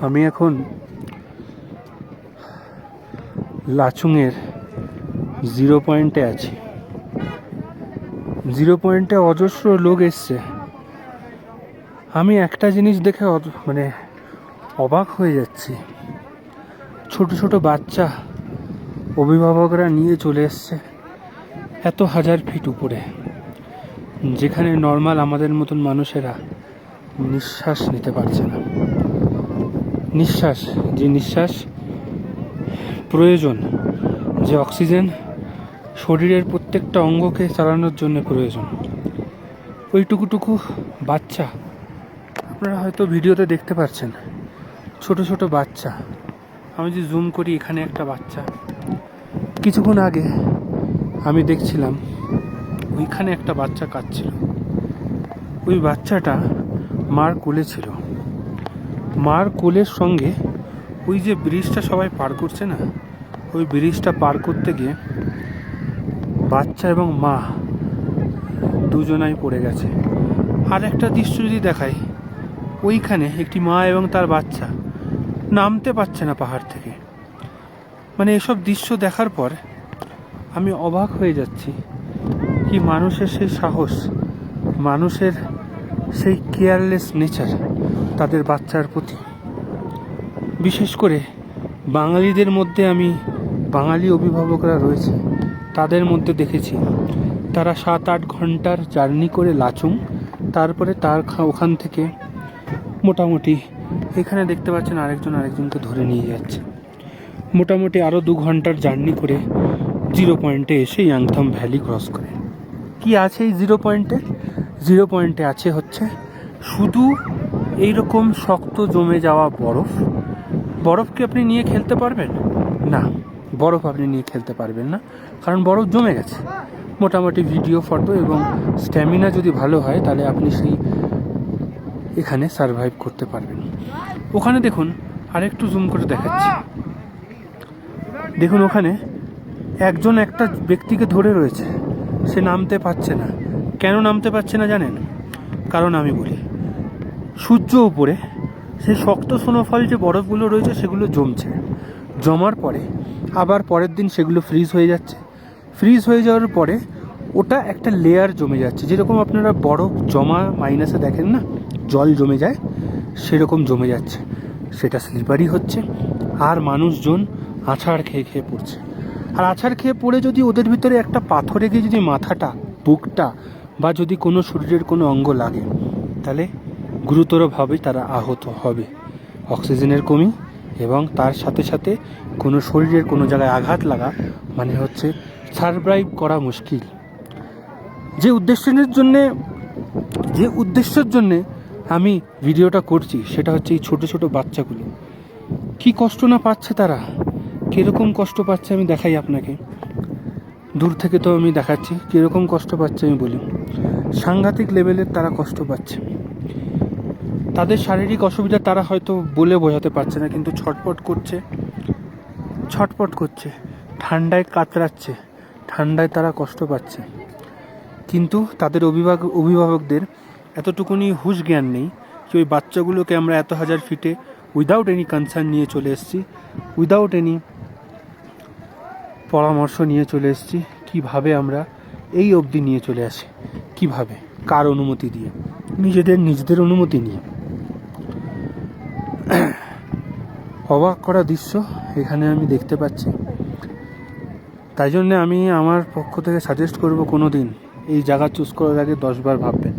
আমি এখন লাচুংয়ের 0 পয়েন্টে আছি। 0 পয়েন্টে অজস্র লোক এসছে। আমি একটা জিনিস দেখে অবাক হয়ে যাচ্ছি। ছোট ছোট বাচ্চা অভিভাবকরা নিয়ে চলে এসছে এত 1000 ফিট উপরে, যেখানে নর্মাল আমাদের মতন মানুষেরা নিঃশ্বাস নিতে পারছে না। যে নিঃশ্বাস প্রয়োজন, যে অক্সিজেন শরীরের প্রত্যেকটা অঙ্গকে চালানোর জন্য প্রয়োজন, ওইটুকুটুকু বাচ্চা আপনারা হয়তো ভিডিওতে দেখতে পাচ্ছেন। ছোট ছোট বাচ্চা, আমি যে জুম করি, এখানে একটা বাচ্চা, কিছুক্ষণ আগে আমি দেখছিলাম ওইখানে একটা বাচ্চা কাঁদছিল। ওই বাচ্চাটা মার কোলে ছিল। মার কোলের সঙ্গে ওই যে ব্রিজটা সবাই পার করছে না, ওই ব্রিজটা পার করতে গিয়ে বাচ্চা এবং মা দুজনাই পড়ে গেছে। আর একটা দৃশ্য যদি দেখাই, ওইখানে একটি মা এবং তার বাচ্চা নামতে পারছে না পাহাড় থেকে। এসব দৃশ্য দেখার পর আমি অবাক হয়ে যাচ্ছি কি মানুষের সেই সাহস, মানুষের সেই কেয়ারলেস নেচার তাদের বাচ্চার প্রতি। বিশেষ করে বাঙালিদের মধ্যে, আমি বাঙালি অভিভাবকরা রয়েছে তাদের মধ্যে দেখেছি তারা 7-8 ঘন্টার জার্নি করে লাচুং, তারপরে ওখান থেকে মোটামুটি এখানে দেখতে পাচ্ছেন আরেকজনকে ধরে নিয়ে যাচ্ছে। মোটামুটি আরও 2 ঘন্টার জার্নি করে 0 পয়েন্টে এসে ইয়াংথম ভ্যালি ক্রস করে। কি আছে এই 0 পয়েন্টে? 0 পয়েন্টে আছে হচ্ছে শুধু এইরকম শক্ত জমে যাওয়া বরফ। বরফ কি আপনি নিয়ে খেলতে পারবেন? না, বরফ আপনি নিয়ে খেলতে পারবেন না, কারণ বরফ জমে গেছে। মোটামুটি ভিডিও, ফটো এবং স্ট্যামিনা যদি ভালো হয় তাহলে আপনি এখানে সারভাইভ করতে পারবেন। ওখানে দেখুন, আরেকটু জুম করে দেখাচ্ছি, দেখুন ওখানে একজন একটা ব্যক্তিকে ধরে রয়েছে, সে নামতে পারছে না। কেন নামতে পারছে না জানেন? কারণ আমি বলি, সূর্য উপরে সেই শক্ত স্নোফল যে বরফগুলো রয়েছে সেগুলো জমছে, জমার পরে আবার পরের দিন সেগুলো ফ্রিজ হয়ে যাচ্ছে। ফ্রিজ হয়ে যাওয়ার পরে ওটা একটা লেয়ার জমে যাচ্ছে, যেরকম আপনারা বরফ জমা মাইনাসে দেখেন না, জল জমে যায়, সেরকম জমে যাচ্ছে। সেটা স্লিপারি হচ্ছে, আর মানুষজন আছাড় খেয়ে পড়ছে। আর আছাড় খেয়ে পড়ে যদি ওদের ভিতরে একটা পাথরে গিয়ে যদি মাথাটা, বুকটা বা যদি কোনো শরীরের কোনো অঙ্গ লাগে, তাহলে গুরুতরভাবে তারা আহত হবে। অক্সিজেনের কমি এবং তার সাথে সাথে কোনো শরীরের কোনো জায়গায় আঘাত লাগা হচ্ছে সারভাইভ করা মুশকিল। যে উদ্দেশ্যের জন্যে আমি ভিডিওটা করছি সেটা হচ্ছে এই ছোট ছোট বাচ্চাগুলো কি কষ্ট না পাচ্ছে, তারা কীরকম কষ্ট পাচ্ছে আমি দেখাই আপনাকে। দূর থেকে তো আমি দেখাচ্ছি কীরকম কষ্ট পাচ্ছে। আমি বলি, সাংঘাতিক লেভেলের তারা কষ্ট পাচ্ছে। তাদের শারীরিক অসুবিধা তারা হয়তো বলে বোঝাতে পারছে না, কিন্তু ছটপট করছে, ঠান্ডায় কাতরাচ্ছে, ঠান্ডায় তারা কষ্ট পাচ্ছে। কিন্তু তাদের অভিভাবকদের এতটুকুনি হুঁশ জ্ঞান নেই যে ওই বাচ্চাগুলোকে আমরা এত 1000 ফিটে উইদাউট এনি কনসার্ন নিয়ে চলে এসেছি, উইদাউট এনি পরামর্শ নিয়ে চলে এসেছি। কীভাবে আমরা এই অবধি নিয়ে চলে আসি, কিভাবে, কার অনুমতি দিয়ে? নিজেদের অনুমতি নিয়ে। অবাক করা দৃশ্য এখানে আমি দেখতে পাচ্ছি। তাই জন্যে আমি আমার পক্ষ থেকে সাজেস্ট করব, কোনো দিন এই জায়গা চুজ করার আগে 10 বার ভাববেন।